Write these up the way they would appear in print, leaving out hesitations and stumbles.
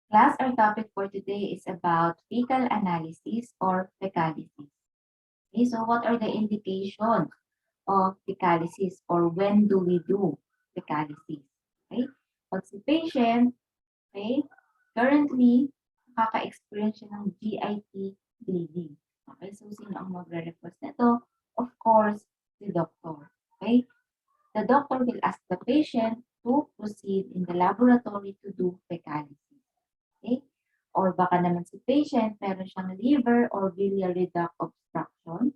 Class, our topic for today is about fecal analysis or fecalysis. Okay, so what are the indications of fecalysis or when do we do fecalysis? Okay, pag si patient, okay, currently, nakaka-experience siya ng GIT bleeding. Okay, so sino ang magre-request nito? Of course, the doctor. Okay, the doctor will ask the patient to proceed in the laboratory to do fecalysis. Okay? Or baka naman si patient, meron siyang liver or biliary duct obstruction.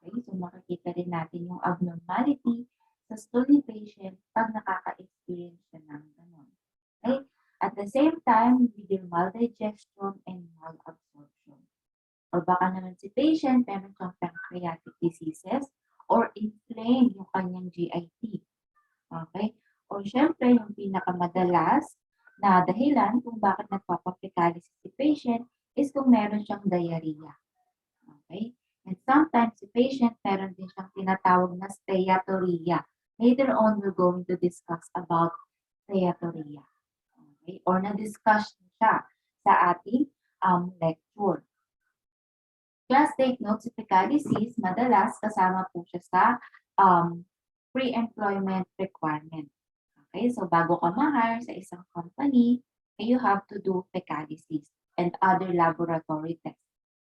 Okay? So makikita rin natin yung abnormality sa stool ni patient pag nakaka-experience siya ng ganun. Okay? At the same time, with your maldigestion and malabsorption. Or baka naman si patient, meron siyang pancreatic diseases or inflamed yung kanyang GIT. Okay? Or syempre, yung pinakamadalas na dahilan kung bakit nagpapapicalisis si patient is kung meron siyang diarrhea. Okay? And sometimes si patient meron din siyang tinatawag na steatorrhea. Later on, we're going to discuss about steatorrhea. Okay? Or na-discuss siya sa ating lecture. Class take note, si fecalysis, madalas kasama po siya sa pre-employment requirement. Okay, so bago ka ma-hire sa isang company, you have to do fecalysis and other laboratory tests.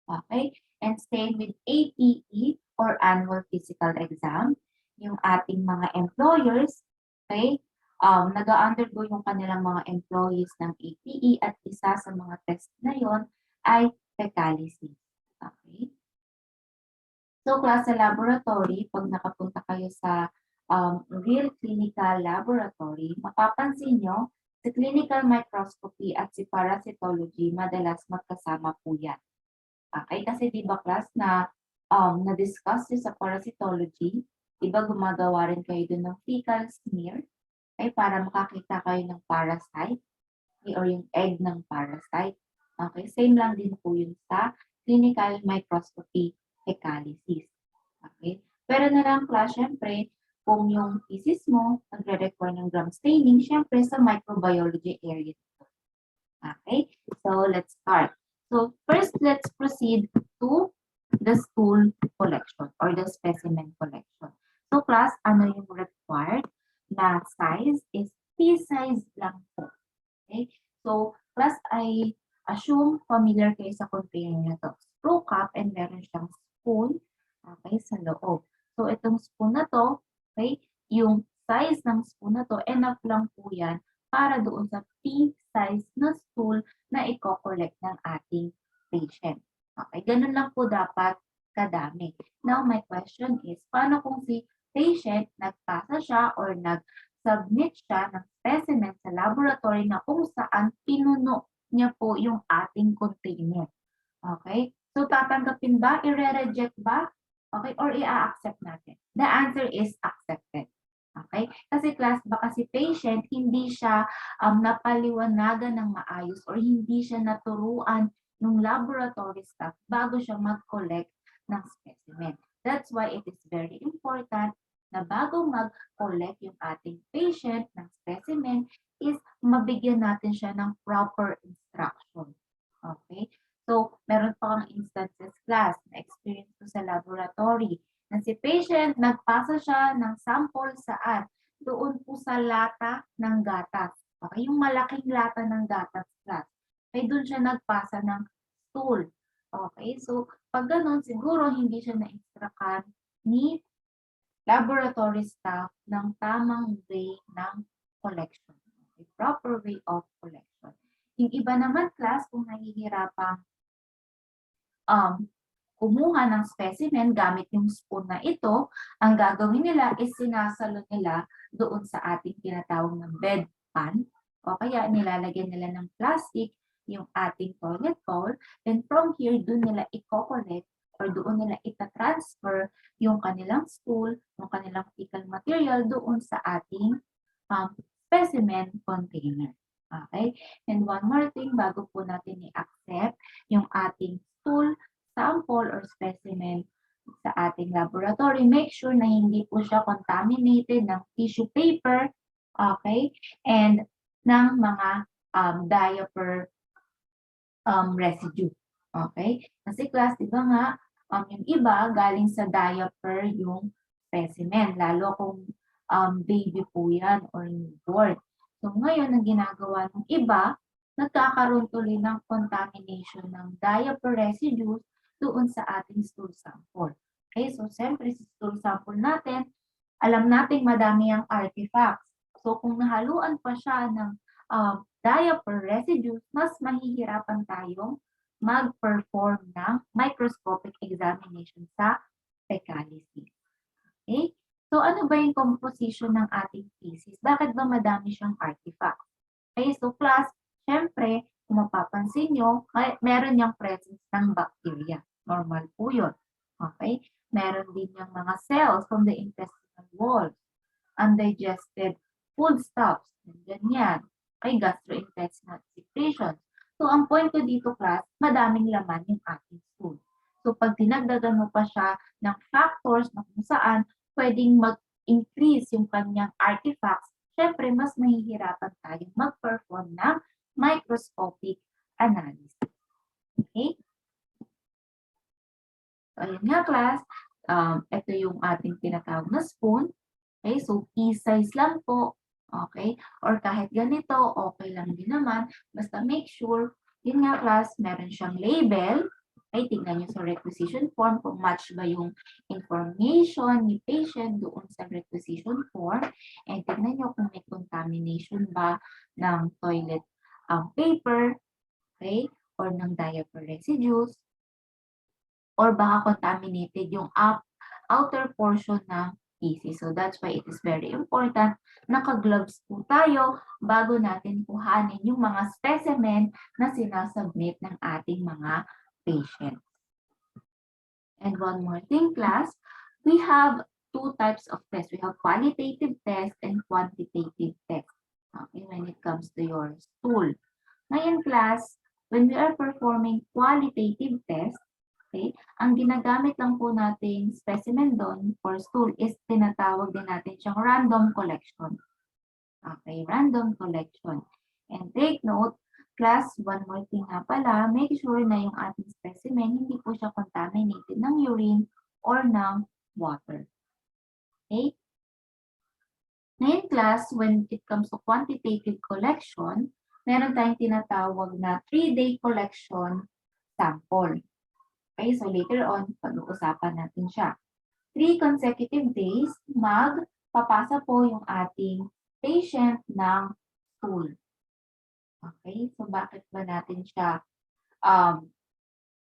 Okay, and same with APE or annual physical exam, yung ating mga employers, okay, nag-undergo yung kanilang mga employees ng APE at isa sa mga test na yon ay fecalysis. Okay. So, class sa laboratory, pag nakapunta kayo sa real clinical laboratory, mapapansin nyo, sa clinical microscopy at si parasitology, madalas magkasama po yan. Okay, kasi di ba class na na-discuss sa parasitology, di ba gumagawa rin kayo dun ng fecal smear, okay, para makakita kayo ng parasite, okay, or yung egg ng parasite. Okay, same lang din po yun sa clinical microscopy fecalysis. Okay? Pero na lang class, syempre, kung yung thesis mo, nagre-require ng gram staining, syempre sa microbiology area. Okay? So, let's start. So, first, let's proceed to the stool collection or the specimen collection. So, class, ano yung required na size is pea-size lang po. Okay? So, class, I assume familiar kayo sa container na to. Screw cup and meron siyang spoon, okay, sa loob. So, itong spoon na to, okay, yung size ng spoon na to, enough lang po yan para doon sa pea-size na stool na i-collect ng ating patient. Okay, ganun lang po dapat kadami. Now, my question is, paano kung si patient nagpasa siya or nag-submit siya ng specimen sa laboratory na kung saan pinuno niya po yung ating container? Okay? So, tatanggapin ba? I-reject ba? Okay? Or i-accept natin? The answer is accepted. Okay? Kasi class, baka si patient, hindi siya napaliwanagan ng maayos or hindi siya naturuan ng laboratory staff bago siya mag-collect ng specimen. That's why it is very important na bago mag-collect yung ating patient ng specimen is mabigyan natin siya ng proper instruction. Okay? So, meron pa kang instances class na experience ko sa laboratory na si patient, nagpasa siya ng sample saan? Doon po sa lata ng gatas. Okay, yung malaking lata ng gatas class. Ay doon siya nagpasa ng stool. Okay, so pag ganun, siguro hindi siya na-instructan ni laboratory staff ng tamang way ng collection. Okay, proper way of collection. Yung iba naman class, kung nahihirapang kumuha ng specimen gamit yung spoon na ito, ang gagawin nila is sinasalo nila doon sa ating tinatawag na bed pan o kaya nilalagyan nila ng plastic yung ating toilet bowl, then from here, doon nila i-collect or doon nila ita-transfer yung kanilang stool, yung kanilang fecal material doon sa ating specimen container. Okay? And one more thing, bago po natin i-accept yung ating stool, sample, or specimen sa ating laboratory, make sure na hindi po siya contaminated ng tissue paper, okay, and ng mga diaper residue. Okay? Kasi class, di ba nga, yung iba galing sa diaper yung specimen, lalo kung baby po yan or newborn. So ngayon, ang ginagawa ng iba, nagkakaroon tuloy ng contamination ng diaper residues doon sa ating stool sample. Okay, so siyempre sa stool sample natin, alam natin madami ang artifacts. So kung nahaluan pa siya ng diaper residues, mas mahihirapan tayong mag-perform ng microscopic examination sa fecalicity. Okay? So ano ba yung composition ng ating feces? Bakit ba madami siyang artifacts? Okay, so class, syempre, kung mapapansin nyo, meron yung presence ng bacteria. Normal po yun. Okay? Meron din yung mga cells from the intestinal walls, undigested foodstuffs, nandiyan yan. Okay, gastrointestinal secretions. So, ang point ko dito, class, madaming laman yung ating stool. So, pag dinagdagan mo pa siya ng factors na kung saan pwedeng mag-increase yung kanyang artifacts, syempre, mas mahihirapan tayong mag-perform ng microscopic analysis. Okay? So, ayun nga, class. Ito yung ating tinatawag na spoon. Okay? So, pea-size lang po. Okay? Or kahit ganito, okay lang din naman. Basta make sure, yun nga, class, meron siyang label. Okay? Tingnan nyo sa requisition form kung match ba yung information ni patient doon sa requisition form. And tingnan nyo kung may contamination ba ng toilet paper, okay? Or ng diaper residues. Or baka contaminated yung outer portion ng feces. So that's why it is very important naka-gloves po tayo bago natin kuhanin yung mga specimen na sinasubmit ng ating mga patients. And one more thing, class, we have two types of tests. We have qualitative test and quantitative test. Okay, when it comes to your stool. Ngayon, class, when we are performing qualitative test, okay, ang ginagamit lang po nating specimen doon for stool is tinatawag din natin siyang random collection. Okay, random collection. And take note, class, one more thing nga pala, make sure na yung ating specimen hindi po siya contaminated ng urine or ng water. Okay? Ngayon, class, when it comes to quantitative collection, meron tayong tinatawag na 3-day collection sample. Okay, so later on, pag-uusapan natin siya. 3 consecutive days, magpapasa po yung ating patient ng stool. Okay, so bakit ba natin siya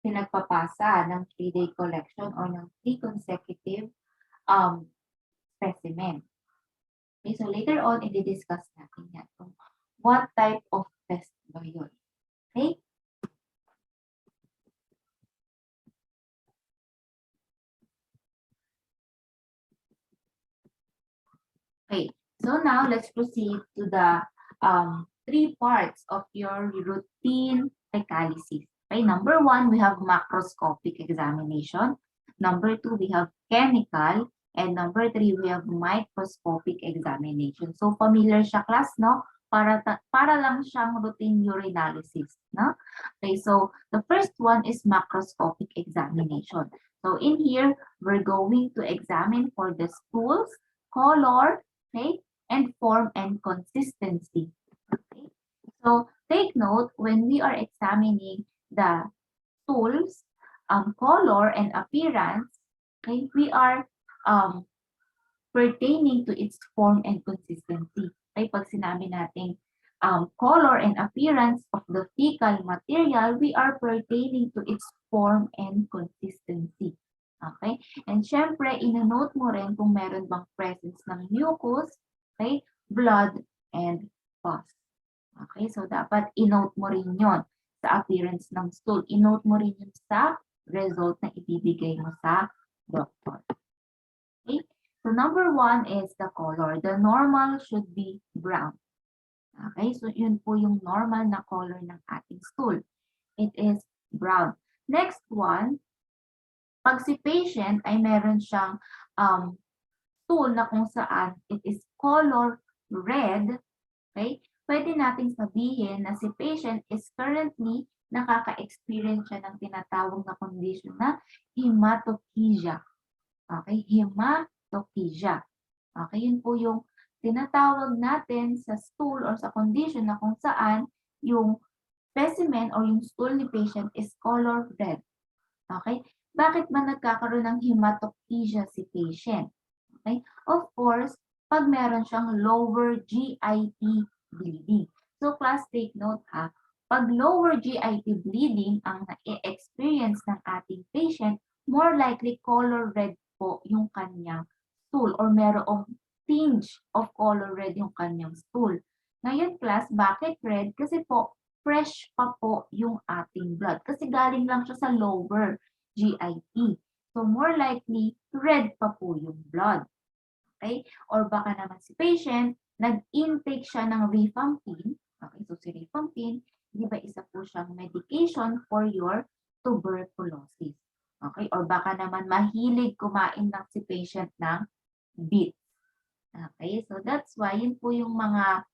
pinagpapasa ng 3-day collection or ng 3 consecutive specimen? Okay, so later on, i-discuss natin yan. So, what type of test ba yun? Okay? Okay, so now let's proceed to the 3 parts of your routine fecalysis. Okay, number 1, we have macroscopic examination. Number 2, we have chemical. And number 3, we have microscopic examination. So familiar siya, class, no? Para lang siyang routine urinalysis, no? Okay, so the first one is macroscopic examination. So in here, we're going to examine for the stools, color, okay, and form and consistency. Okay, so take note when we are examining the stools, color and appearance, okay, we are pertaining to its form and consistency. Okay, pag sinabi natin color and appearance of the fecal material, we are pertaining to its form and consistency. Okay? And syempre, ina-note mo rin kung meron bang presence ng mucus, okay, blood, and pus. Okay? So, dapat i-note mo rin yon sa appearance ng stool. I-note mo rin yun sa result na ibibigay mo sa doctor. Okay? So, number 1 is the color. The normal should be brown. Okay? So, yun po yung normal na color ng ating stool. It is brown. Next one, pag si patient ay meron siyang stool na kung saan it is color red, okay, pwede nating sabihin na si patient is currently nakaka-experience siya ng tinatawag na condition na hematochezia. Okay, hematochezia. Okay, yun po yung tinatawag natin sa stool or sa condition na kung saan yung specimen or yung stool ni patient is color red. Okay? Bakit ba nagkakaroon ng hematochezia si patient? Okay? Of course, pag meron siyang lower GIT bleeding. So class, take note ha. Pag lower GIT bleeding ang na-experience ng ating patient, more likely color red po yung kanyang stool or merong tinge of color red yung kanyang stool. Ngayon class, bakit red? Kasi po, fresh pa po yung ating blood. Kasi galing lang siya sa lower GIT. So more likely, red pa po yung blood. Okay? Or baka naman si patient, nag-intake siya ng rifampin. Okay, so si rifampin, di ba isa po siyang medication for your tuberculosis. Okay? Or baka naman mahilig kumain ng si patient ng beet. Okay? So that's why yun po yung mga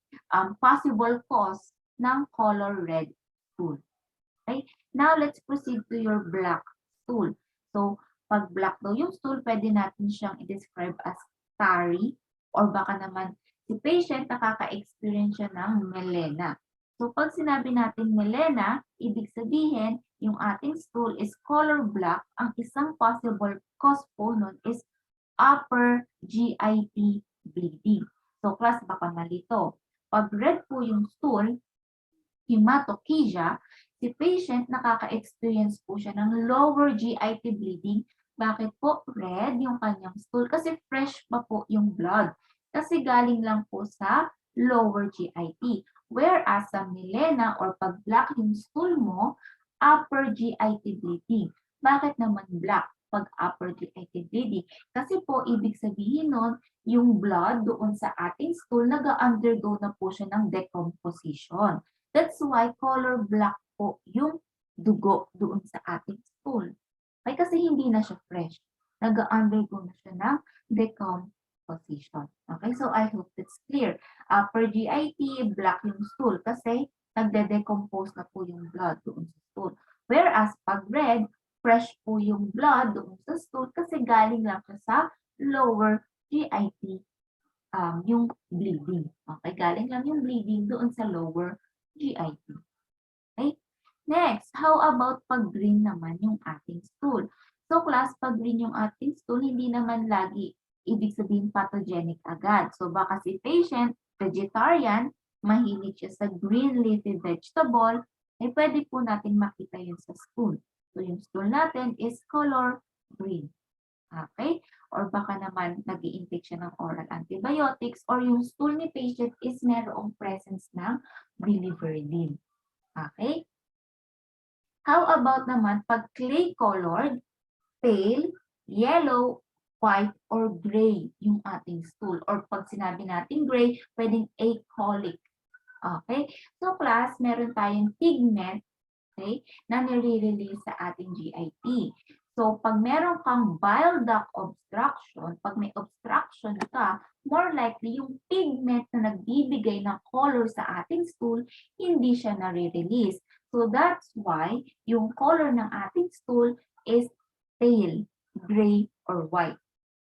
possible cause ng color red stool. Okay? Now let's proceed to your black stool. So pag black daw yung stool, pwede natin siyang i-describe as tarry or baka naman si patient nakaka-experience siya ng melena. So pag sinabi natin melena, ibig sabihin yung ating stool is color black. Ang isang possible cause po nun is upper GIT bleeding. So class, baka malito. Pag red po yung stool, hematochezia, si patient nakaka-experience po siya ng lower GIT bleeding. Bakit po red yung kanyang stool? Kasi fresh pa po yung blood. Kasi galing lang po sa lower GIT. Whereas sa melena or pag black yung stool mo, upper GIT bleeding. Bakit naman black pag upper GIT bleeding? Kasi po ibig sabihin nun, yung blood doon sa ating stool, nag-undergo na po siya ng decomposition. That's why color black po yung dugo doon sa ating stool. Okay, kasi hindi na siya fresh. Nag-undergo na siya ng decomposition. Okay, so I hope that's clear. Per GIT, black yung stool kasi nagde-decompose na po yung blood doon sa stool. Whereas pag red, fresh po yung blood doon sa stool kasi galing lang siya sa lower GIT yung bleeding. Okay, galing lang yung bleeding doon sa lower GIT. Okay? Next, how about pag green naman yung ating stool? So class, pag green yung ating stool, hindi naman lagi ibig sabihin pathogenic agad. So baka si patient, vegetarian, mahilig siya sa green leafy vegetable, ay pwede po natin makita yun sa stool. So yung stool natin is color green. Okay? Or baka naman nag-i-intake siya ng oral antibiotics or yung stool ni patient is merong presence ng biliverdin. Okay? How about naman pag clay-colored, pale, yellow, white, or gray yung ating stool? Or pag sinabi natin gray, pwedeng acholic. Okay? So class, meron tayong pigment, okay, na nire-release sa ating GIT. So, pag meron kang bile duct obstruction, pag may obstruction ka, more likely yung pigment na nagbibigay ng color sa ating stool, hindi siya nare-release. So, that's why yung color ng ating stool is pale, gray, or white.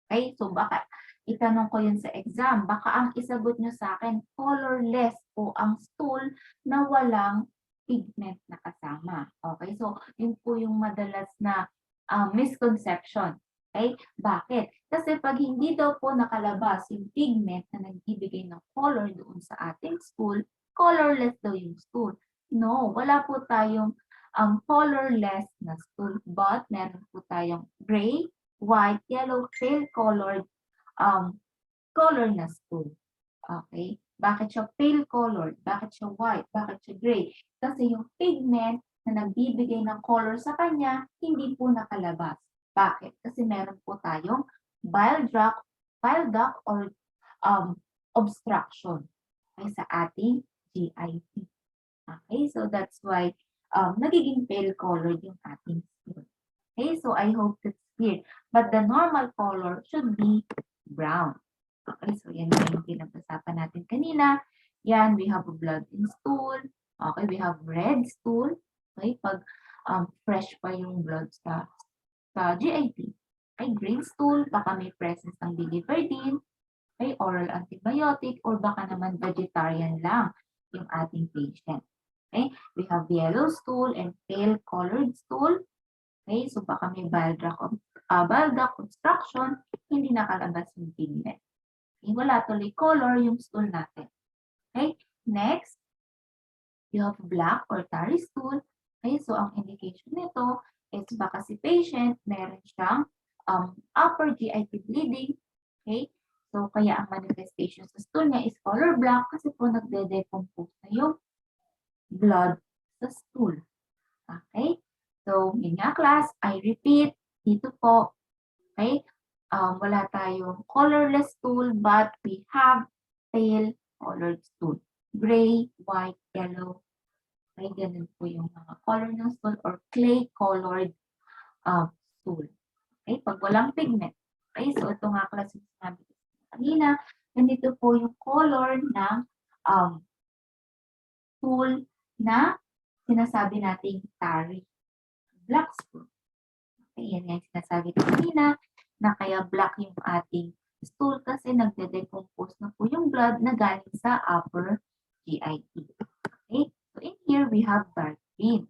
Okay? So, baka itanong ko yun sa exam, baka ang isagot nyo sa akin, colorless o ang stool na walang pigment na kasama. Okay? So, yun po yung madalas na misconception. Okay? Bakit? Kasi pag hindi daw po nakalabas yung pigment na nagbibigay ng color doon sa ating stool, colorless daw yung stool. No, wala po tayong colorless na stool, but meron po tayong gray, white, yellow, pale colored color na stool. Okay? Bakit siya pale colored? Bakit siya white? Bakit siya gray? Kasi yung pigment na nagbibigay ng color sa kanya, hindi po nakalabas. Bakit? Kasi meron po tayong bile duct or obstruction, okay, sa ating GIT. Okay, so that's why nagiging pale colored yung ating stool. Okay, so I hope that's clear. But the normal color should be brown. Okay, so yan yung pinag-usapan natin kanina. Yan, we have a blood in stool. Okay, we have red stool. Okay, pag fresh pa yung blood sa GIT, ay green stool, baka may presence ng biliverdin, ay oral antibiotic, or baka naman vegetarian lang yung ating patient. Okay, we have yellow stool and pale colored stool. Okay, so baka may bile duct obstruction, hindi nakalabas yung pigment. Okay, wala tuloy color yung stool natin. Okay, next, you have black or tarry stool. Okay, so ang indication nito is baka si patient meron siyang upper GIT bleeding. Okay, so kaya ang manifestation sa stool niya is color black kasi po nagde-decompose na yung blood sa stool. Okay, so yun nga class, I repeat, dito po, okay, wala tayong colorless stool but we have pale colored stool. Gray, white, yellow. Okay, ganun po yung mga color ng stool or clay-colored stool. Okay, pag walang pigment. Okay, so ito nga class yung sinabi ko kanina, ganito po yung color ng stool na sinasabi nating tarry. Black stool. Okay, yan yung sinasabi ko kanina na kaya black yung ating stool kasi nagde-decompose na po yung blood na galing sa upper GIT. Okay, so in here we have dark green.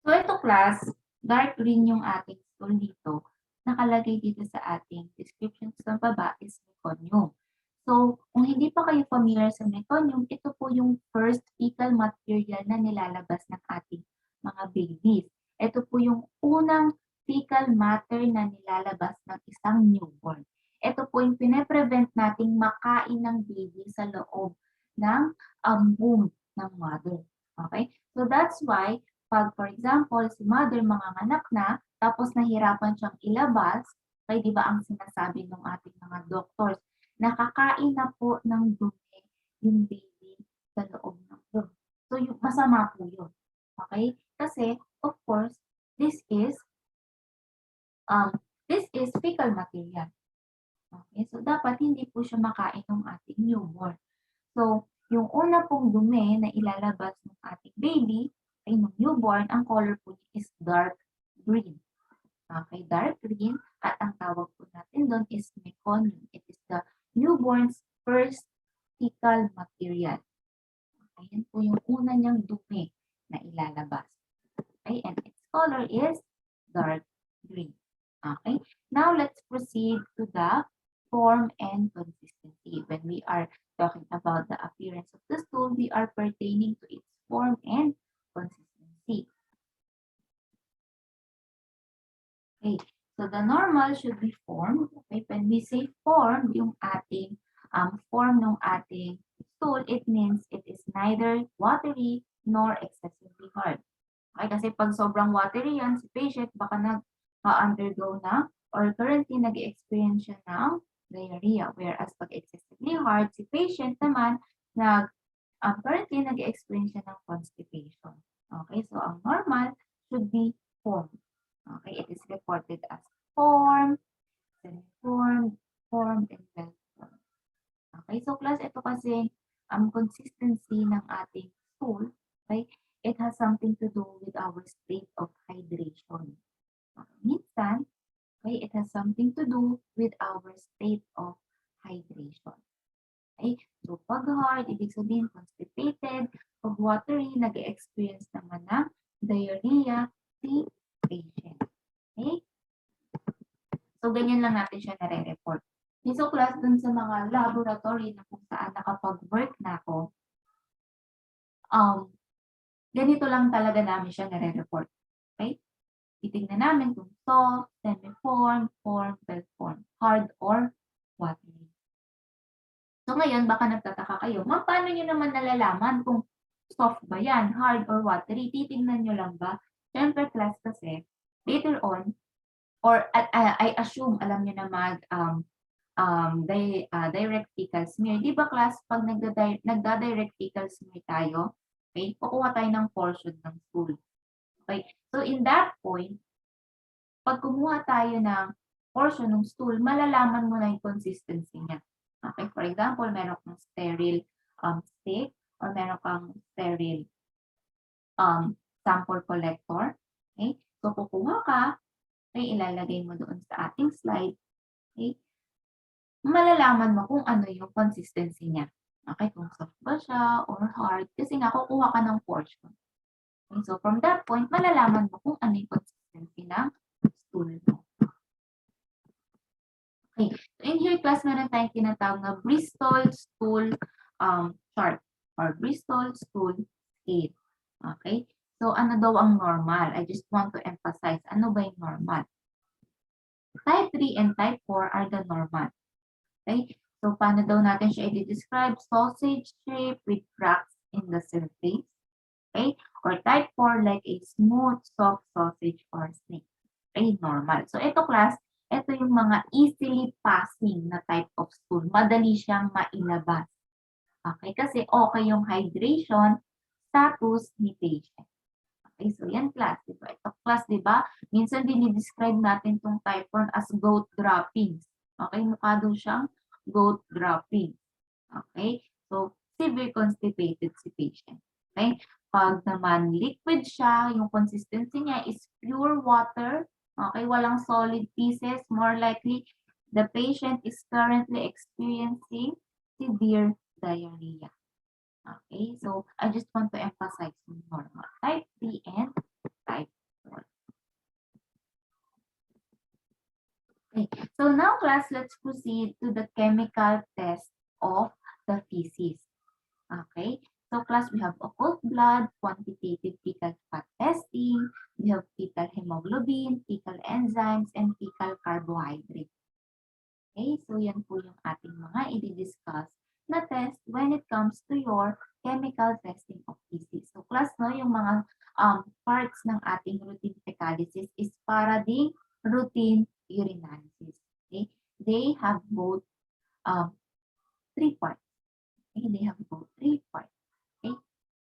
So ito class, dark green yung ating stool dito. Nakalagay dito sa ating description sa baba is meconium. So kung hindi pa kayo familiar sa meconium, ito po yung first fecal material na nilalabas ng ating mga babies. Ito po yung unang fecal matter na nilalabas ng isang newborn. Ito po yung pine-prevent nating makain ng baby sa loob ng womb ng mother. Okay? So that's why, pag for example, si mother manganganak na, tapos nahirapan siyang ilabas, kaya di ba ang sinasabi ng ating mga doctors, nakakain na po ng dumi yung baby sa loob ng womb. So yung masama po yun. Okay? Kasi, of course, this is fecal material. Okay? So dapat hindi po siya makain ng ating newborn. So, yung una pong dumi na ilalabas ng ating baby ay ng newborn, ang color po is dark green. Okay, dark green, at ang tawag po natin doon is meconium. It is the newborn's first fecal material. Okay, yan po yung una niyang dumi na ilalabas. Okay, and its color is dark green. Okay, now let's proceed to the form and consistency. When we are talking about the appearance of the stool, we are pertaining to its form and consistency. Okay, so the normal should be formed. Okay, when we say formed, yung ating form ng ating stool, it means it is neither watery nor excessively hard. Okay, kasi pag sobrang watery yan, si patient baka nag-undergo na or currently nag-experience siya ng diarrhea. Whereas pag excessively hard, si patient naman currently nag-experience siya ng constipation. Okay, so ang normal should be formed. Okay, it is reported as formed, semi-formed, formed, and well-formed. Okay, so class, ito kasi ang consistency ng ating stool, okay, it has something to do with our state of hydration. Minsan, okay, it has something to do with our state of hydration. Okay, so pag hard, ibig sabihin constipated. Pag watery, nag-experience naman ng diarrhea si patient. Okay? So, ganyan lang natin siya nare-report. Okay, so class, dun sa mga laboratory na kung saan nakapag-work na ako, ganito lang talaga namin siya nare-report. Okay? Titignan namin kung soft, semi-formed, formed, well-formed, hard, or watery. So ngayon, baka nagtataka kayo, ma'am, paano nyo naman nalalaman kung soft ba yan, hard, or watery? Titignan nyo lang ba? Siyempre, class kasi, later on, or I assume, alam nyo na direct fecal smear. Di ba class, pag nagda-direct fecal smear tayo, okay, kukuha tayo ng portion ng stool. Okay, so in that point, pag kumuha tayo ng portion ng stool, malalaman mo na yung consistency niya. Okay, for example, meron kang sterile stick or meron kang sterile sample collector. Okay? So, kukuha ka, okay, ilalagay mo doon sa ating slide. Okay? Malalaman mo kung ano yung consistency niya. Okay, kung soft ba siya or hard, kasi nga kukuha ka ng portion. Okay, so from that point, malalaman mo kung ano yung consistency ng stool mo. Okay, so in here class, meron tayong tinatawag na Bristol stool chart or Bristol stool scale. Okay, so ano daw ang normal? I just want to emphasize, ano ba yung normal? Type 3 and type 4 are the normal. Okay? So, paano daw natin siya i-describe? Sausage shape with cracks in the surface. Okay? Or type 4 like a smooth, soft sausage or snake. Okay? Normal. So, ito class, ito yung mga easily passing na type of stool. Madali siyang mailabas. Okay? Kasi okay yung hydration status ni patient. Okay? So, yan class. Diba? Ito class, diba? Minsan dinidescribe natin itong type 1 as goat droppings. Okay? Mukha daw siyang goat dropping. Okay? So, severe constipated si patient. Okay? Pag naman liquid siya, yung consistency niya is pure water. Okay? Walang solid pieces. More likely, the patient is currently experiencing severe diarrhea. Okay? So, I just want to emphasize normal. Type 3 and type 4. Okay, so now class, let's proceed to the chemical test of the feces. Okay, so class, we have occult blood, quantitative fecal fat testing, we have fecal hemoglobin, fecal enzymes, and fecal carbohydrate. Okay, so yan po yung ating mga i-discuss na test when it comes to your chemical testing of feces. So class, no, yung mga parts ng ating routine fecalysis is para ding routine urinalysis. Okay? They have both 3 parts. Okay? They have both 3 parts. Okay?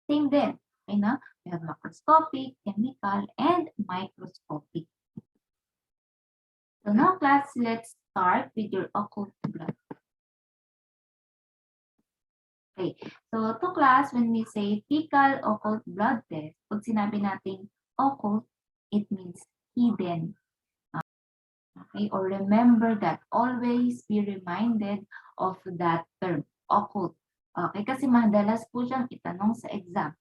Same din. Okay na? We have macroscopic, chemical, and microscopic. So now class, let's start with your occult blood. Okay. So to class, when we say fecal occult blood test, pag sinabi natin occult, it means hidden. Okay, or remember that, always be reminded of that term, occult. Okay, kasi madalas po siyang itanong sa exam.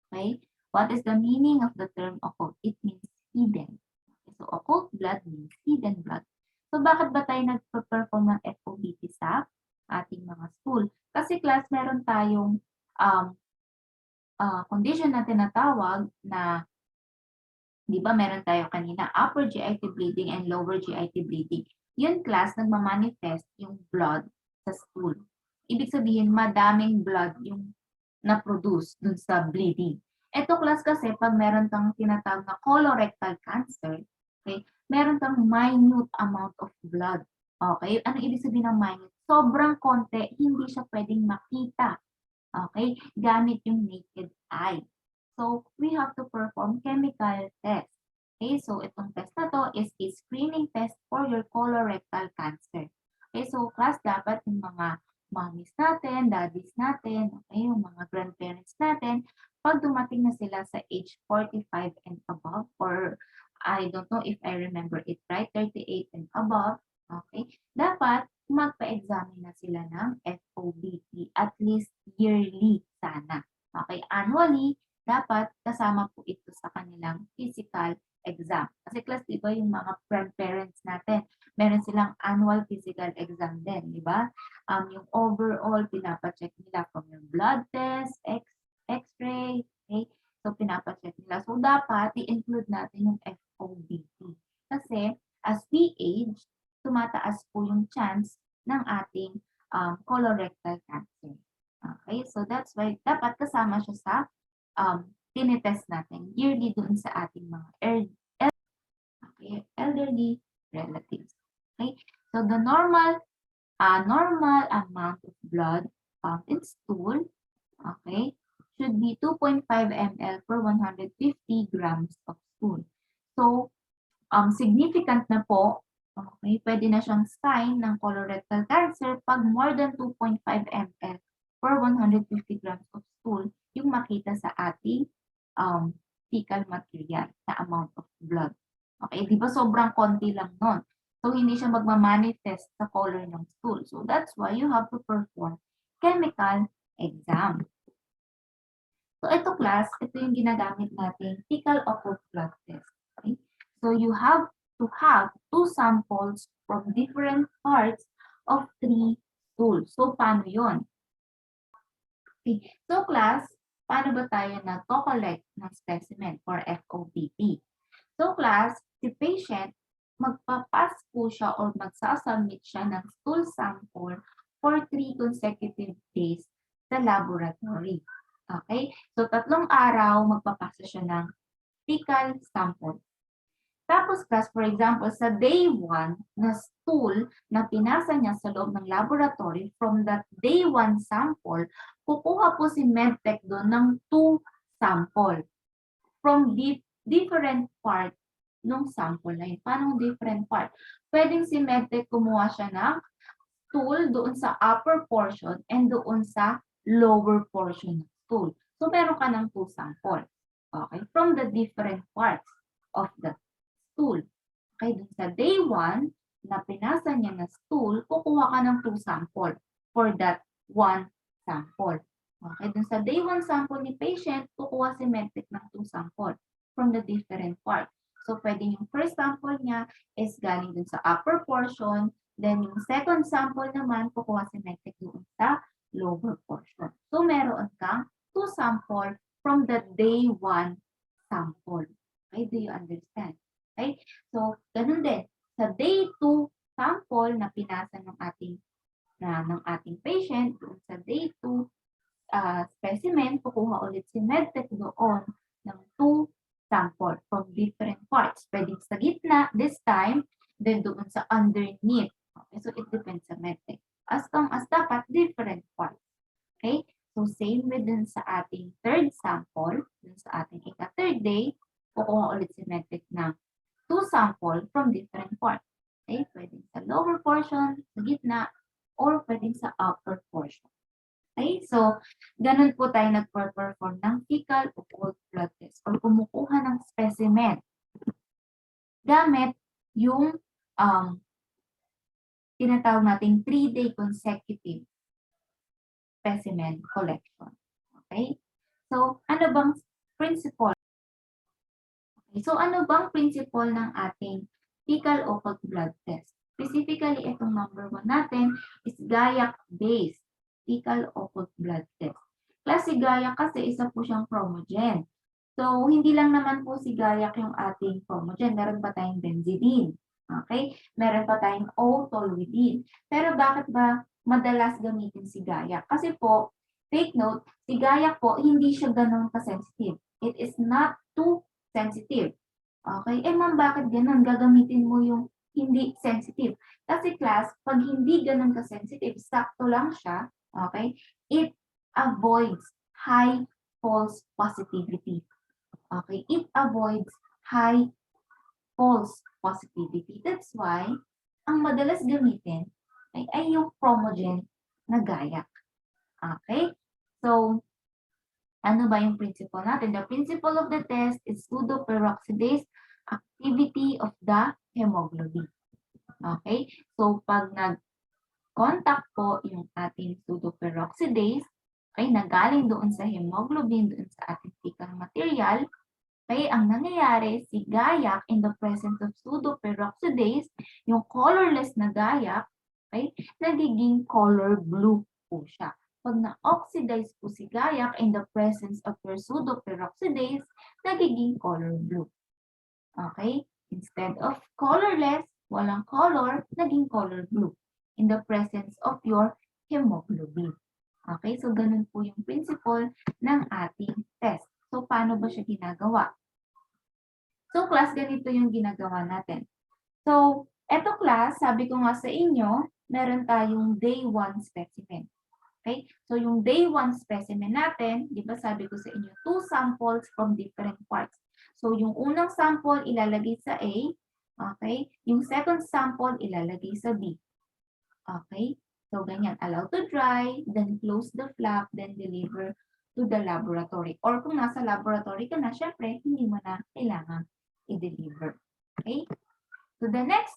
Okay, what is the meaning of the term occult? It means hidden. Okay, so occult blood means hidden blood. So bakit ba tayo nagpe-perform ng FOBT sa ating mga stool? Kasi class, meron tayong condition na tinatawag na, di ba meron tayo kanina, upper GIT bleeding and lower GIT bleeding. Yun class, nagmamanifest yung blood sa stool. Ibig sabihin, madaming blood yung na-produce dun sa bleeding. Ito class kasi, pag meron kang tinatawag na colorectal cancer, okay, meron kang minute amount of blood. Okay, ano ibig sabihin ng minute? Sobrang konti, hindi siya pwedeng makita. Okay, gamit yung naked eye. So, we have to perform chemical test. Okay, so itong test na to is a screening test for your colorectal cancer. Okay, so class, dapat yung mga mommies natin, daddies natin, okay, yung mga grandparents natin, pag dumating na sila sa age 45 and above, or I don't know if I remember it right, 38 and above, okay, dapat magpa-examine na sila ng FOBT, at least yearly sana. Okay, annually, dapat kasama po ito sa kanilang physical exam. Kasi class, di ba yung mga grandparents natin, meron silang annual physical exam din, di ba? Yung overall, pinapacheck nila from yung blood test, x-ray, okay? So, pinapacheck nila. So, dapat i-include natin yung FOBT. Kasi, as we age, tumataas po yung chance ng ating colorectal cancer. Okay? So, that's why dapat kasama siya sa tinitest natin yearly doon sa ating mga elderly relatives. Okay? So, the normal amount of blood found in stool, okay, should be 2.5 ml per 150 grams of stool. So, significant na po, okay, pwede na siyang sign ng colorectal cancer pag more than 2.5 ml per 150 grams of stool yung makita sa ating fecal material na amount of blood. Okay, di ba sobrang konti lang nun? So, hindi siya magmamanifest sa color ng stool. So, that's why you have to perform chemical exam. So, ito class, ito yung ginagamit natin fecal occult blood test. Okay? So, you have to have 2 samples from different parts of 3 stools. So, paano yun? Okay. So, class, paano ba tayo nagko-collect ng specimen for FOBT? So, class, si patient, magpapas po siya or magsasubmit siya ng stool sample for 3 consecutive days sa laboratory. Okay? So, 3 araw, magpapasa siya ng fecal sample. Tapos, class, for example, sa day 1 na stool na pinasa niya sa loob ng laboratory, from that day 1 sample, kukuha po si medtech doon ng 2 sample from different part ng sample na yun. Paano different part? Pwedeng si medtech kumuha siya ng stool doon sa upper portion and doon sa lower portion ng stool. So, meron ka ng 2 sample. Okay? From the different parts of the stool. Okay, dun sa day 1, na pinasa niya na stool, kukuha ka ng 2 sample for that 1 sample. Okay, dun sa day 1 sample ni patient, kukuha si medtech ng 2 sample from the different part. So, pwede yung first sample niya is galing dun sa upper portion, then yung second sample naman, kukuha si medtech dun sa lower portion. So, meron kang 2 sample from the day 1 sample. Okay, do you understand? Okay? So, ganun din. Sa day 2 sample na pinasa ng ating patient, doon sa day 2 specimen, kukuha ulit si medtech doon ng 2 sample from different parts. Pwedeng sa gitna this time, then doon sa underneath. Okay? So, it depends sa medtech. As long as dapat different parts. Okay? So, same with dun sa ating third sample, dun sa ating ika-third day, kukuha ulit si medtech ng 2 sample from different parts. Okay? Pwedeng sa lower portion, sa gitna, or pwedeng sa upper portion. Okay? So, ganun po tayo nagper-perform ng fecal occult blood test or kumukuha ng specimen gamit yung tinatawag nating 3-day consecutive specimen collection. Okay? So, ano bang principle? So, ano bang principle ng ating fecal occult blood test? Specifically, itong number 1 natin is GAIAC-based fecal occult blood test. Klase GAIAC kasi isa po siyang chromogen. So, hindi lang naman po si GAIAC yung ating chromogen. Meron pa tayong benzidine. Okay? Meron pa tayong O-toluidine. Pero bakit ba madalas gamitin si GAIAC? Kasi po, take note, si GAIAC po, hindi siya ganun ka-sensitive. It is not too sensitive. Okay? Ma'am, bakit ganun? Gagamitin mo yung hindi sensitive. Kasi class, pag hindi ganun ka-sensitive, sakto lang siya, okay? It avoids high false positivity. Okay? It avoids high false positivity. That's why, ang madalas gamitin ay yung chromogen na GAIAC. Okay? So, ano ba yung principle natin? The principle of the test is pseudoperoxidase activity of the hemoglobin. Okay? So, pag nag-contact po yung ating pseudoperoxidase, okay, nagaling doon sa hemoglobin, doon sa ating fecal material, okay, ang nangyayari, si GAIAC in the presence of pseudoperoxidase, yung colorless na GAIAC, okay, nagiging color blue po siya. Pag na-oxidize po si GAIAC in the presence of your pseudoperoxidase, nagiging color blue. Okay? Instead of colorless, walang color, naging color blue in the presence of your hemoglobin. Okay? So, ganun po yung principle ng ating test. So, paano ba siya ginagawa? So, class, ganito yung ginagawa natin. So, eto class, sabi ko nga sa inyo, meron tayong day 1 specimen. Okay? So, yung day 1 specimen natin, di ba sabi ko sa inyo, 2 samples from different parts. So, yung unang sample ilalagay sa A. Okay? Yung second sample ilalagay sa B. Okay? So, ganyan. Allow to dry, then close the flap, then deliver to to the laboratory. Or kung nasa laboratory ka na, syempre, hindi mo na kailangan i-deliver. Okay? So the next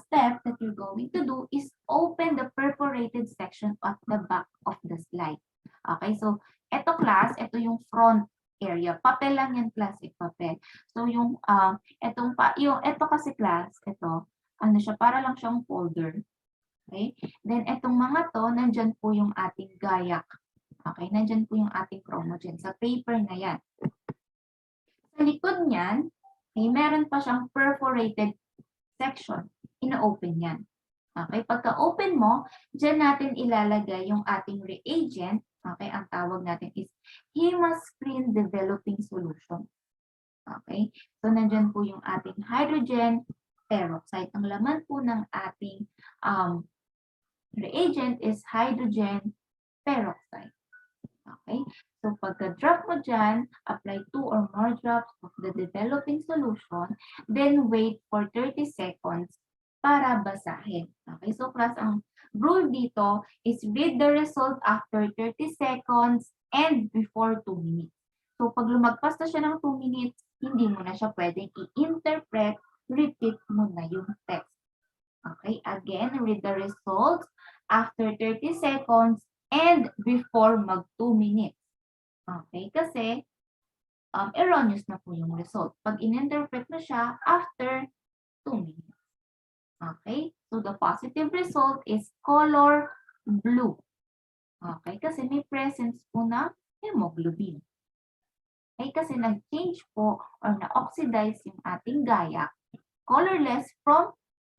step that you're going to do is open the perforated section at the back of the slide. Okay, so ito class, ito yung front area. Papel lang yan class, papel. So yung ito kasi class, ito, ano siya, para lang siyang folder. Okay? Then itong mga to, nandyan po yung ating gayak. Okay, nandyan po yung ating chromogen sa paper na yan. Sa likod niyan, okay, meron pa siyang perforated section. Ina-open yan. Okay, pagka-open mo, dyan natin ilalagay yung ating reagent. Okay, ang tawag natin is Hemascreen Developing Solution. Okay, so nandyan po yung ating hydrogen peroxide. Ang laman po ng ating reagent is hydrogen peroxide. Okay, so pagka-drop mo dyan, apply 2 or more drops of the developing solution, then wait for 30 seconds para basahin. Okay, so class, ang rule dito is read the result after 30 seconds and before 2 minutes. So pag lumagpas na siya ng 2 minutes, hindi mo na siya pwedeng i-interpret, repeat mo na yung text. Okay, again, read the results after 30 seconds and before mag 2 minutes. Okay, kasi erroneous na po yung result. Pag in-interpret mo siya after 2 minutes. Okay, so the positive result is color blue. Okay, kasi may presence po na hemoglobin. Okay, kasi nag-change po or na-oxidize yung ating gayak, colorless from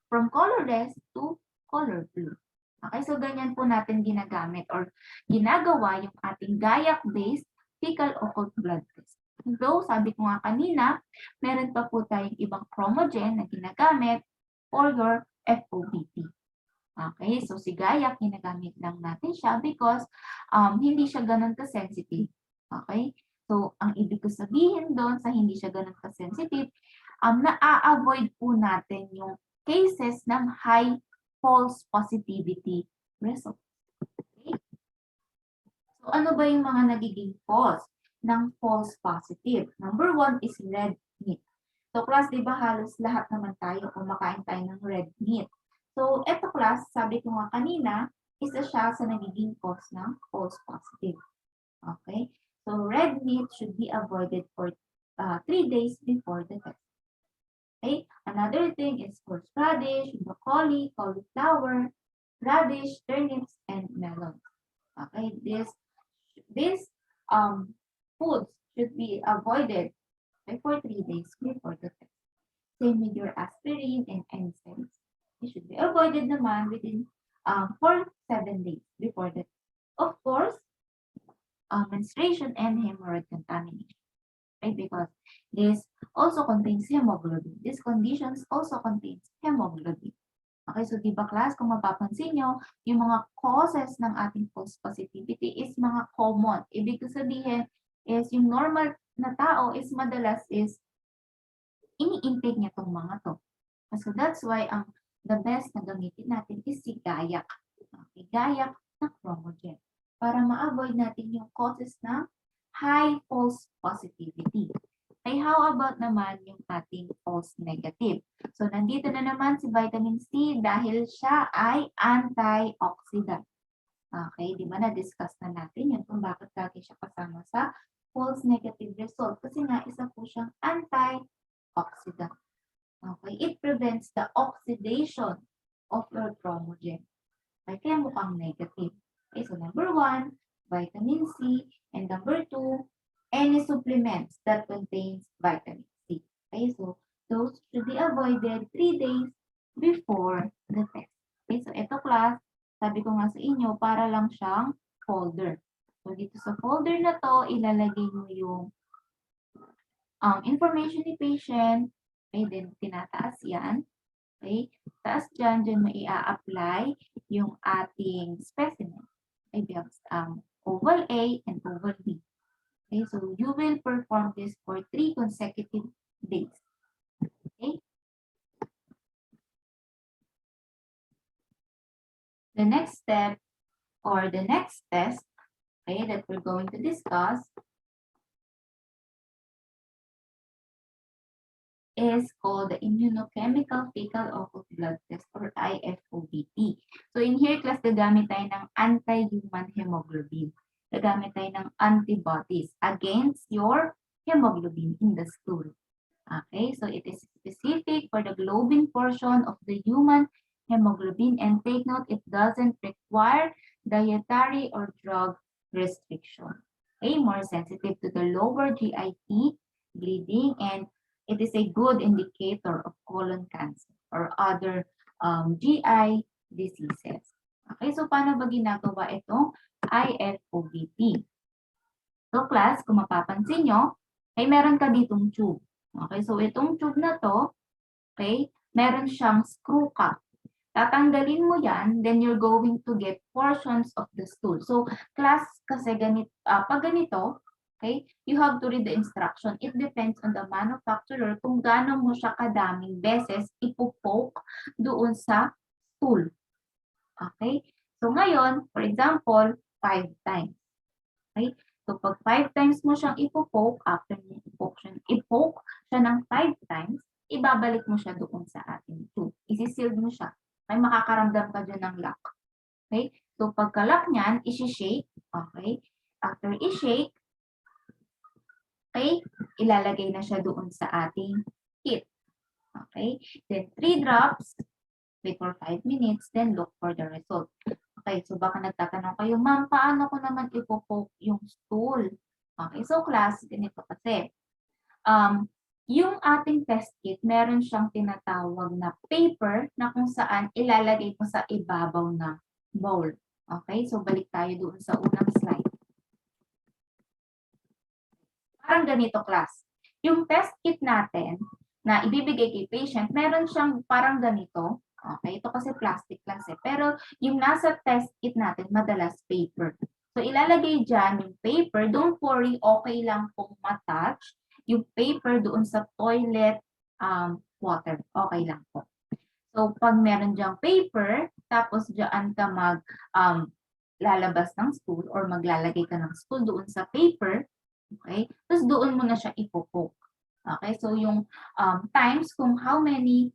colorless to color blue. Okay, so ganyan po natin ginagamit or ginagawa yung ating gayak-based fecal occult blood test. Though, sabi ko nga kanina, meron pa po tayong ibang chromogen na ginagamit for your FOBT. Okay, so si gayak, ginagamit lang natin siya because hindi siya ganun ka-sensitive. Okay, so ang ibig ko sabihin doon sa hindi siya ganun ka-sensitive, na-avoid po natin yung cases ng high false positivity results. Okay? So ano ba yung mga nagiging cause ng false positive? Number 1 is red meat. So class, di ba halos lahat naman tayo kumakain tayo ng red meat. So eto class, sabi ko nga kanina, isa siya sa nagiging cause ng false positive. Okay? So red meat should be avoided for 3 days before the test. Okay, another thing is horseradish, broccoli, cauliflower, radish, turnips, and melons. Okay, these foods should be avoided for 3 days before the test. Same with your aspirin and enzymes. It should be avoided naman within 4-7 days before the test. Of course, menstruation and hemorrhoid contamination. Right? Because this also contains hemoglobin. These conditions also contains hemoglobin. Okay, so di ba class, kung mapapansin nyo, yung mga causes ng ating false positivity is mga common. Ibig sabihin is yung normal na tao is madalas is ini-intake niya tong mga to. So that's why the best na gamitin natin is si gayak. Okay, gayak na chromogen. Para ma-avoid natin yung causes ng high false positivity. Okay, how about naman yung ating false negative? So, nandito na naman si vitamin C dahil siya ay antioxidant. Okay, di ba na-discuss na natin yun kung bakit lagi siya kasama sa false negative result. Kasi nga, isa po siyang antioxidant. Okay, it prevents the oxidation of your chromogen. Okay, kaya mukhang negative. Okay, so number 1, vitamin C, and number 2, any supplements that contains vitamin C. Okay, so those should be avoided 3 days before the test. Okay, so ito class, sabi ko nga sa inyo, para lang siyang folder. So dito sa folder na to, ilalagay mo yung information ni patient. Okay, then tinataas yan. Okay, taas dyan mo i-apply yung ating specimen. Okay, we have oval A and oval B. Okay, so you will perform this for 3 consecutive days. Okay. The next step or the next test, okay, that we're going to discuss is called the immunochemical fecal occult blood test or IFOBT. So in here class, gagamit tayo ng anti-human hemoglobin. Gagamit tayo ng antibodies against your hemoglobin in the stool. Okay, so it is specific for the globin portion of the human hemoglobin, and take note, it doesn't require dietary or drug restriction. Okay, more sensitive to the lower GIT, bleeding, and it is a good indicator of colon cancer or other GI diseases. Okay, so paano ba ginagawa itong IFOBT? So class, kung mapapansin nyo, ay meron ka ditong tube. Okay, so itong tube na to, okay, meron siyang screw cap. Tatanggalin mo yan, then you're going to get portions of the stool. So class, kasi pag ganito, okay, you have to read the instruction. It depends on the manufacturer kung gaano mo siya kadaming beses ipopoke doon sa stool. Okay, so ngayon, for example, 5 times. Okay, so pag 5 times mo siyang ipopoke, after ipoke siya ng 5 times, ibabalik mo siya doon sa ating tube. Isi-seal mo siya. May makakaramdam ka dyan ng lock. Okay? So pagka-lock niyan, isi-shake. Okay? After i-shake, okay, ilalagay na siya doon sa ating kit. Okay? Then 3 drops, wait for 5 minutes, then look for the result. Okay, so baka nagtatanong kayo, ma'am, paano ko naman ipopoke yung stool? Okay, so class, ganito kasi. Yung ating test kit, meron siyang tinatawag na paper na kung saan ilalagay mo sa ibabaw ng bowl. Okay, so balik tayo doon sa unang slide. Parang ganito, class. Yung test kit natin na ibibigay kay patient, meron siyang parang ganito. Okay, ito kasi plastic class eh. Pero yung nasa test kit natin, madalas paper. So ilalagay dyan yung paper. Don't worry, okay lang kung matouch yung paper doon sa toilet water. Okay lang po. So pag meron dyang paper, tapos dyan ka lalabas ng stool or maglalagay ka ng stool doon sa paper, okay? Tapos doon mo na siya ipopoke. Okay, so yung times kung how many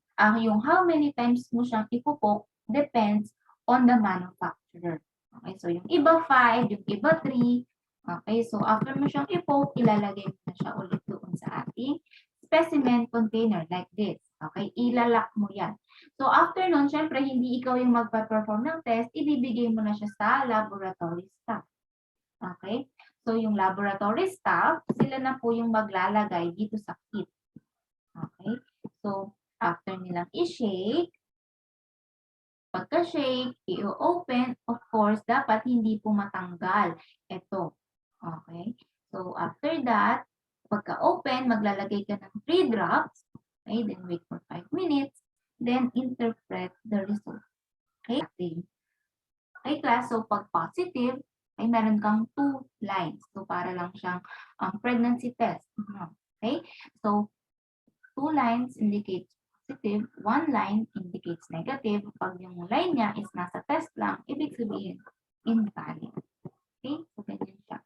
times mo siyang ipopoke depends on the manufacturer. Okay, so yung iba 5, yung iba 3. Okay, so after mo siyang ipoke, ilalagay mo na siya ulit doon sa ating specimen container like this. Okay, ilalak mo yan. So after nun, syempre hindi ikaw yung magpa-perform ng test, ibibigay mo na siya sa laboratory staff. Okay? So, yung laboratory staff, sila na po yung maglalagay dito sa kit. Okay? So, after nilang i-shake, pagka-shake, i-open, of course, dapat hindi po matanggal. Ito. Okay? So, after that, pagka-open, maglalagay ka ng 3 drops. Okay? Then, wait for 5 minutes. Then, interpret the result. Okay? Okay, class. So, pag positive, ay meron kang 2 lines. So, para lang siyang pregnancy test. Okay? So, 2 lines indicates positive, 1 line indicates negative. Pag yung line niya is nasa test lang, ibig sabihin, invalid. Okay? So, ganyan siya.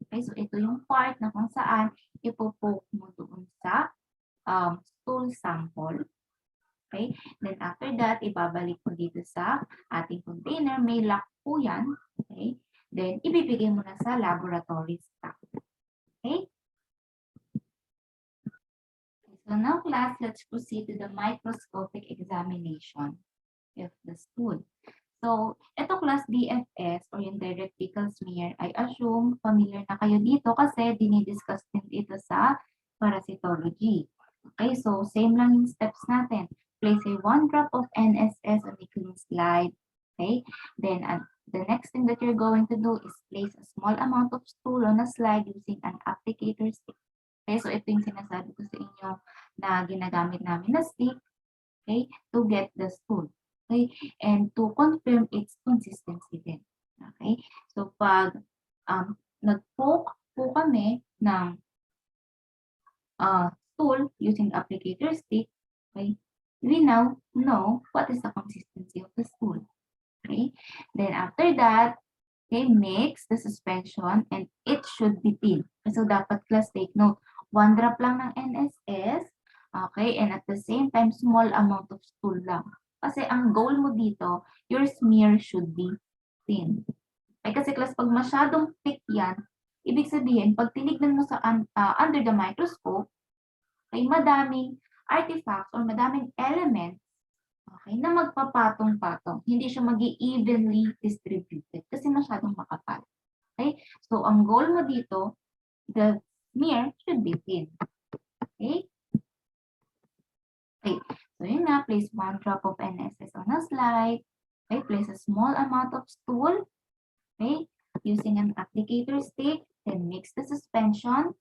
Okay? So, ito yung part na kung saan ipopoke mo doon sa stool sample. Okay? Then, after that, ibabalik mo dito sa ating container. May lock po yan. Okay? Then, ibibigay mo na sa laboratory staff. Okay? So now, class, let's proceed to the microscopic examination of the stool. So, ito class DFS or yung direct fecal smear, I assume familiar na kayo dito kasi dinidiscuss din ito sa parasitology. Okay, so same lang yung steps natin. Place a 1 drop of NSS on a clean slide. Okay, then the next thing that you're going to do is place a small amount of stool on a slide using an applicator stick. Okay, so ito yung sinasabi ko sa inyo na ginagamit namin na stick, okay, to get the stool. Okay, and to confirm its consistency din. Okay, so pag nag-poke po kami ng stool using applicator stick, okay, we now know what is the consistency of the stool. Okay, then after that, Okay, mix the suspension and it should be thin. So dapat class take note, 1 drop lang ng NSS, okay, and at the same time, small amount of stool lang. Kasi ang goal mo dito, your smear should be thin. Okay, kasi class, pag masyadong thick yan, ibig sabihin, pag tinignan mo sa under the microscope, okay, madaming artifacts or madaming elements, okay, na magpapatong-patong. Hindi siya mag-evenly distributed kasi masyadong makapal. Okay? So, ang goal mo dito, the smear should be thin. Okay? Okay. So, yun nga, place 1 drop of NSS on a slide. Okay? Place a small amount of stool. Okay? Using an applicator stick, then mix the suspension.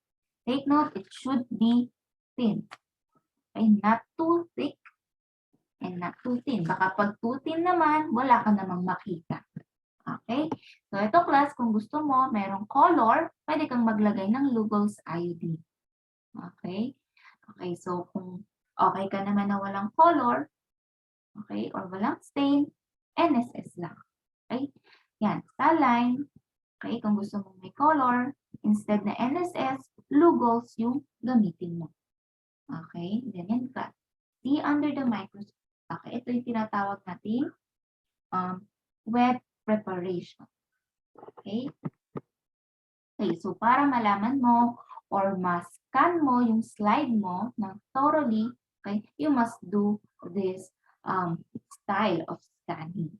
Take note, it should be thin. Okay? Not too thick and not too thin. Baka pag too thin naman, wala ka namang makita. Okay? So, ito class, kung gusto mo, merong color, pwede kang maglagay ng Lugol's iodine. Okay? Okay, so kung okay ka naman na walang color, okay, or walang stain, NSS lang. Okay? Yan, saline. Okay, kung gusto mo may color, instead na NSS, Lugol's yung gamitin mo. Okay? Ganyan ka. See under the microscope. Okay, ito yung tinatawag natin wet preparation. Okay? Okay, so para malaman mo or ma-scan mo yung slide mo ng thoroughly, okay, you must do this style of scanning.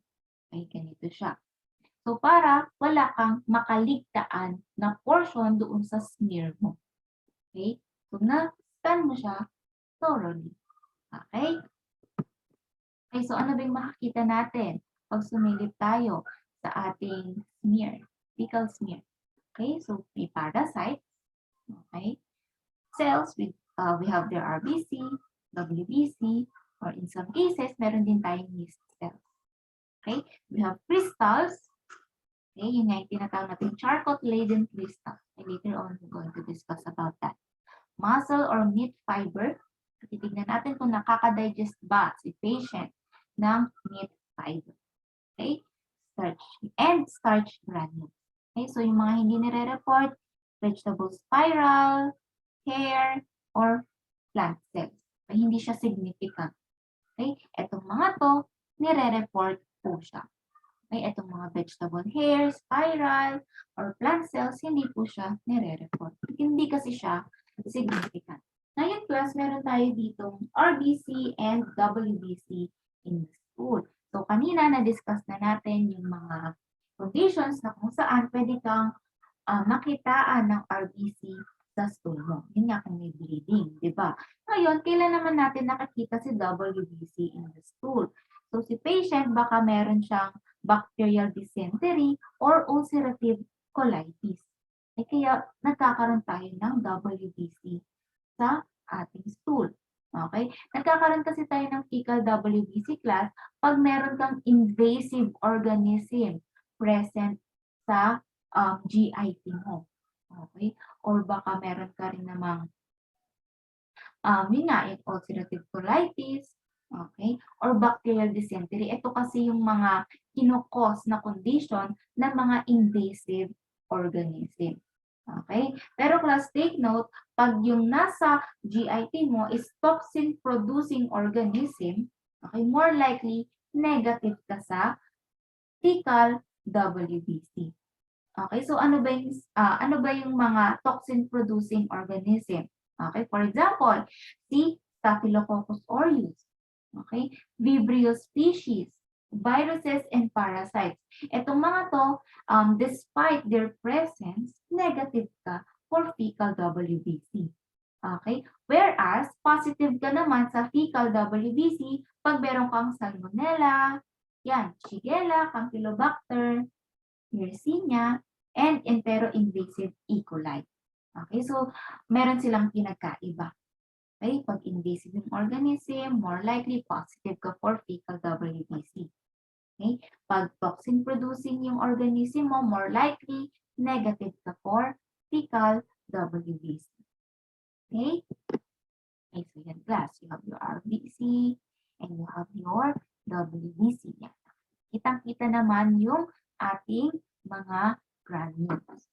Okay, ganito siya. So para wala kang makaligtaan na portion doon sa smear mo. Okay? So na-scan mo siya thoroughly. Okay? Okay, so ano ba yung makikita natin pag sumilip tayo sa ating smear, fecal smear? Okay, so may parasites, okay, cells with, we have their RBC, WBC, or in some cases, meron din tayong yeast cells. Okay, we have crystals, okay, yun nga yung tinatawag natin charcot-laden crystals. And later on, we're going to discuss about that. Muscle or meat fiber, titignan natin kung nakaka-digest ba si patient ng meat fiber. Okay? Starch and starch granules. Okay? So, yung mga hindi nire-report, vegetable spiral, hair, or plant cells. Okay? Hindi siya significant. Okay? Itong mga to, nire-report po siya. Okay? Itong mga vegetable hair, spiral, or plant cells, hindi po siya nire-report. Hindi kasi siya significant. Ngayon class, meron tayo ditong RBC and WBC in the stool. So kanina na-discuss na natin yung mga conditions na kung saan pwede kang makitaan ng RBC sa stool mo. Yun nga kung may bleeding, di ba? Ngayon, kailan naman natin nakikita si WBC in the stool? So si patient baka meron siyang bacterial dysentery or ulcerative colitis. Kaya nagkakaroon tayo ng WBC sa ating stool. Okay? Nagkakaroon kasi tayo ng fecal WBC class pag meron kang invasive organism present sa GIT mo. Okay? Or baka meron ka rin namang yun nga, ulcerative colitis, okay? Or bacterial dysentery. Ito kasi yung mga kinukos na condition ng mga invasive organism. Okay? Pero class, take note, pag yung nasa GIT mo is toxin-producing organism, okay, more likely negative ka sa fecal WBC. Okay, so ano ba yung mga toxin-producing organism? Okay, for example, si Staphylococcus aureus, okay, Vibrio species, viruses and parasites. Itong mga to, despite their presence, negative ka for fecal WBC. Okay? Whereas, positive ka naman sa fecal WBC pag meron kang Salmonella, yan, Shigella, Campylobacter, Yersinia, and enteroinvasive E. coli. Okay? So, meron silang pinagkaiba. Okay? Pag invasive yung organism, more likely positive ka for fecal WBC. Okay? Pag toxin-producing yung organism mo, more likely negative ka for fecal WBC. Okay? Okay, so yan class. You have your RBC and you have your WBC. Yan. Kitang-kita naman yung ating mga granules.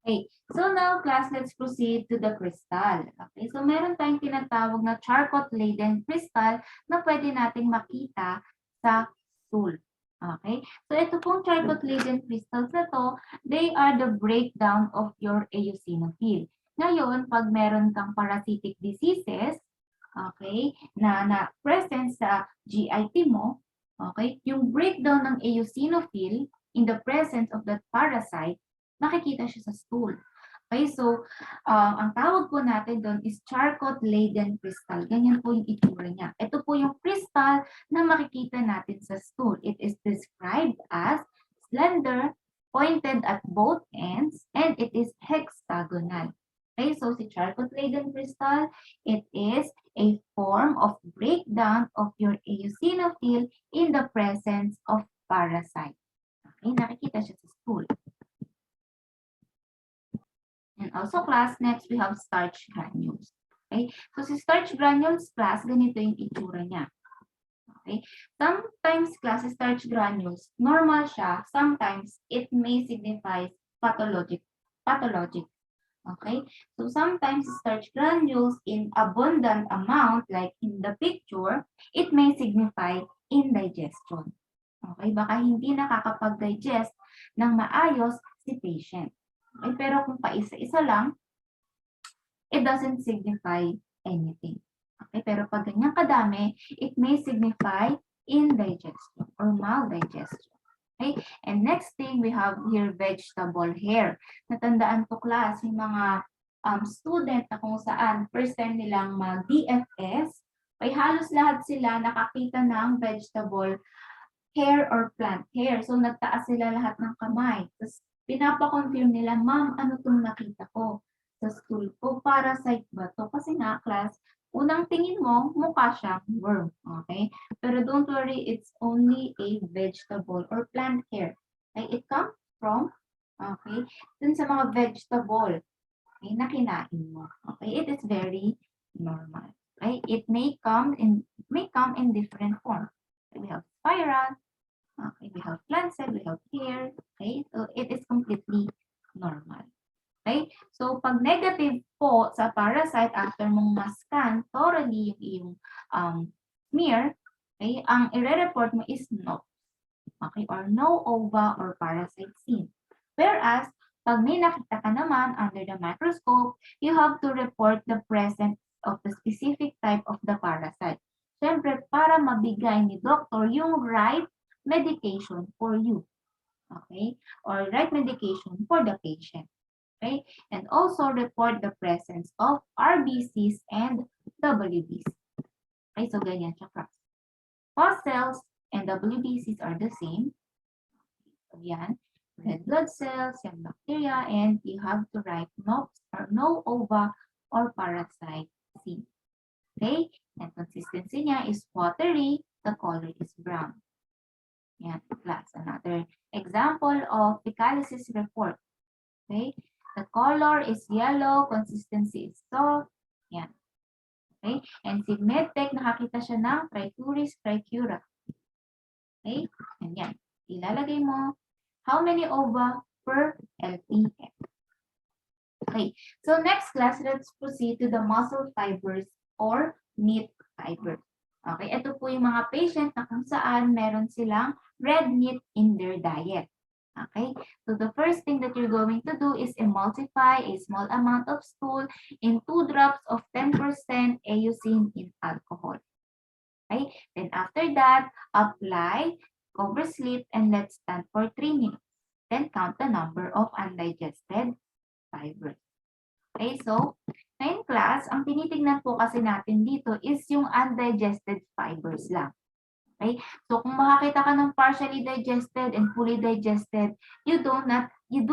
Okay, so now class, let's proceed to the crystal. Okay, so meron tayong tinatawag na charcoal-laden crystal na pwede nating makita sa stool. Okay, so ito pong charcoal-laden crystals na to, they are the breakdown of your eosinophil. Ngayon, pag meron kang parasitic diseases, okay, na present sa GIT mo, okay, yung breakdown ng eosinophil in the presence of that parasite, nakikita siya sa stool. Okay, so ang tawag po natin doon is charcoal-laden crystal. Ganyan po yung itsura niya. Ito po yung crystal na makikita natin sa stool. It is described as slender, pointed at both ends, and it is hexagonal. Okay, so si charcoal-laden crystal, it is a form of breakdown of your eosinophil in the presence of parasite. Okay, nakikita siya sa stool. And also class, next we have starch granules. Okay, so si starch granules class, ganito yung itsura niya. Okay, sometimes class, starch granules, normal siya, sometimes it may signify pathologic. Okay, so sometimes starch granules in abundant amount, like in the picture, it may signify indigestion. Okay, baka hindi nakakapag-digest ng maayos si patient. Okay, pero kung paisa-isa lang, it doesn't signify anything. Okay, pero pag ganyan kadami, it may signify indigestion or maldigestion. Okay, and next thing we have here vegetable hair. Natandaan ko class, yung mga student na kung saan first time nilang mag-DFS, ay halos lahat sila nakakita ng vegetable hair or plant hair. So nagtaas sila lahat ng kamay. Tapos pinapa-confirm nila, ma'am, ano itong nakita ko sa stool ko? Parasite ba to? Kasi nga, class, unang tingin mo, mukha siyang worm. Okay? Pero don't worry, it's only a vegetable or plant hair. Okay? It comes from, okay, dun sa mga vegetable, okay, na kinain mo. Okay? It is very normal. Okay? It may come in different forms. Okay? We have spiral. Okay, we have plant cell, we have hair. Okay, so it is completely normal. Okay, so pag negative po sa parasite after mong ma-scan thoroughly yung smear, okay, ang i-report mo is no. Okay, or no ova or parasite seen. Whereas, pag may nakita ka naman under the microscope, you have to report the presence of the specific type of the parasite. Siyempre, para mabigay ni doctor yung right medication for you, okay, or right medication for the patient, okay, and also report the presence of RBCs and WBCs. Okay, so ganyan siya class. Host cells and WBCs are the same. So yan, red blood cells, yan bacteria, and you have to write no ova or parasite seen. Okay, and consistency niya is watery, the color is brown. Yan, class. Another example of fecalysis report. Okay, the color is yellow, consistency is soft. Yan. Okay, and si Medtech, nakakita siya ng Trichuris tricura. Okay, and yan. Ilalagay mo how many ova per LPM. Okay, so next class, let's proceed to the muscle fibers or meat fibers. Okay, ito po yung mga patient na kung saan meron silang red meat in their diet. Okay, so the first thing that you're going to do is emulsify a small amount of stool in 2 drops of 10% eosin in alcohol. Okay, then after that, apply, cover slit, and let stand for 3 minutes. Then count the number of undigested fibers. Okay, so ngayon class, ang tinitingnan po kasi natin dito is yung undigested fibers lang. Okay, so kung makakita ka ng partially digested and fully digested, you do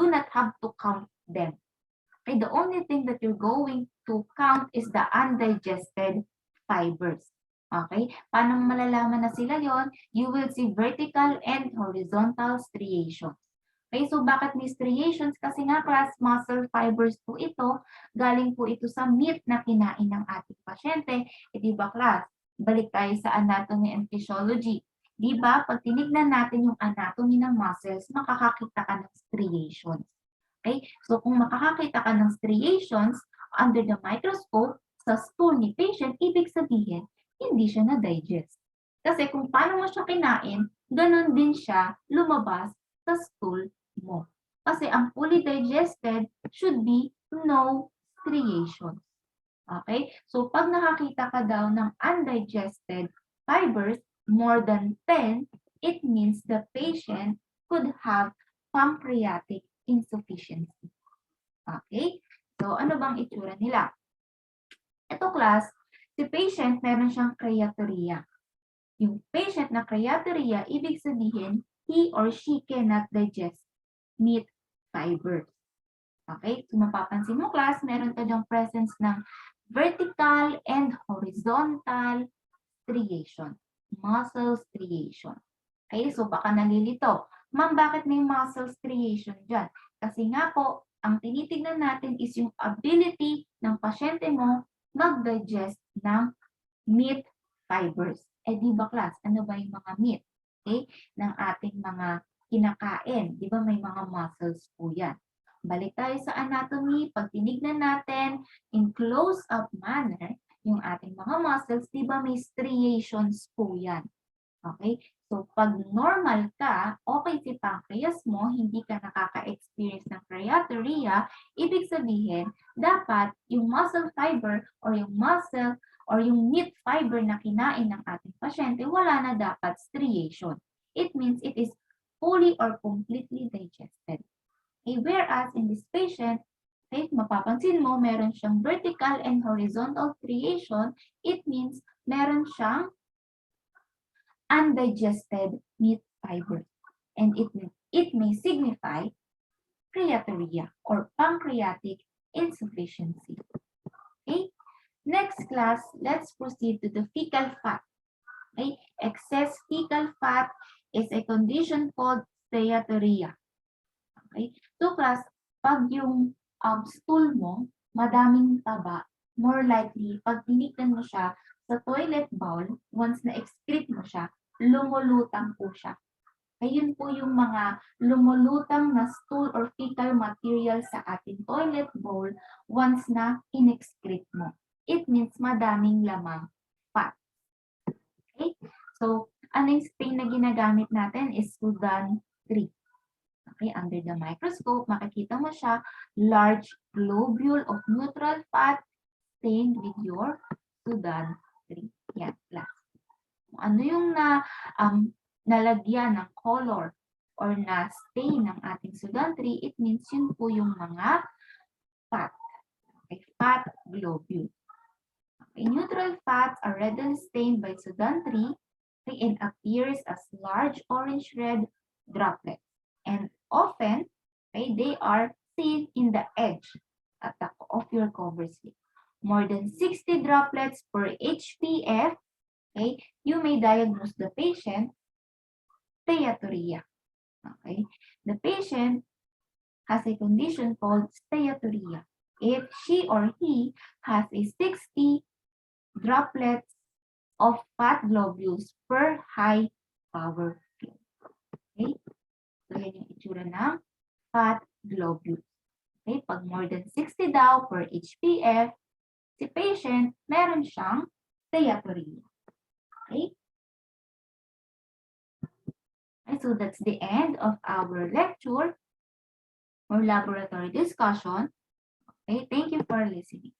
not have to count them. Okay, the only thing that you're going to count is the undigested fibers. Okay, paano malalaman na sila yon? You will see vertical and horizontal striations. Okay, so bakit may striations? Kasi nga class, muscle fibers po ito, galing po ito sa meat na kinain ng ating pasyente. E di ba class, Balik tayo sa anatomy and physiology. Di ba, pag tinignan natin yung anatomy ng muscles, makakakita ka ng striations. Okay? So, kung makakakita ka ng striations under the microscope sa stool ni patient, ibig sabihin, hindi siya na-digest. Kasi kung paano mo siya kinain, ganun din siya lumabas sa stool mo. Kasi ang fully digested should be no striations. Okay? So, pag nakakita ka daw ng undigested fibers, more than 10, it means the patient could have pancreatic insufficiency. Okay? So, ano bang itsura nila? Ito class, si patient meron siyang creatorrhea. Yung patient na creatorrhea, ibig sabihin, he or she cannot digest meat fibers. Okay? So, mapapansin mo class, meron tayong presence ng vertical and horizontal striation. Muscle striation. Okay? So, baka nalilito. Ma'am, bakit may muscle striation dyan? Kasi nga po, ang tinitignan natin is yung ability ng pasyente mo mag-digest ng meat fibers. Eh, di ba class, ano ba yung mga meat? Okay? Ng ating mga kinakain. Di ba may mga muscles po yan? Balik tayo sa anatomy. Pag tinignan natin in close-up manner, yung ating mga muscles, di ba may striations po yan? Okay? So, pag normal ka, okay si pancreas mo, hindi ka nakaka-experience ng creatorrhea, ibig sabihin, dapat yung muscle fiber or yung muscle or yung meat fiber na kinain ng ating pasyente, wala na dapat striation. It means it is fully or completely digested. Okay, whereas in this patient, okay, mapapansin mo, meron siyang vertical and horizontal striation, it means meron siyang undigested meat fiber. And it may signify creatorrhea or pancreatic insufficiency. Okay? Next class, let's proceed to the fecal fat. Okay? Excess fecal fat is a condition called steatorrhea. Okay? So class, pag yung stool mo, madaming taba, more likely, pag tinignan mo siya sa toilet bowl, once na-excrete mo siya, lumulutang po siya. Ayun po yung mga lumulutang na stool or fecal material sa ating toilet bowl once na in-excrete mo. It means madaming lamang fat. Okay? So, ano yung stain na ginagamit natin is Sudan 3. Okay, under the microscope, makikita mo siya, large globule of neutral fat stained with your Sudan 3. Yan, class. Ano yung nalagyan ng color or na stain ng ating Sudan 3, it means yun po yung mga fat. Okay, fat globule. Okay, neutral fats are readily stained by Sudan 3 and appears as large orange-red droplets. And often, okay, they are seen in the edge of your cover slip. More than 60 droplets per HPF, okay, you may diagnose the patient steatorrhea. Okay, the patient has a condition called steatorrhea. If she or he has a 60 droplets of fat globules per high power flow. Okay, so yan yung itsura ng fat globules. Okay, pag more than 60 daw per HPF, si patient meron siyang steatorrhea. Okay? Okay, so that's the end of our lecture or laboratory discussion. Okay, thank you for listening.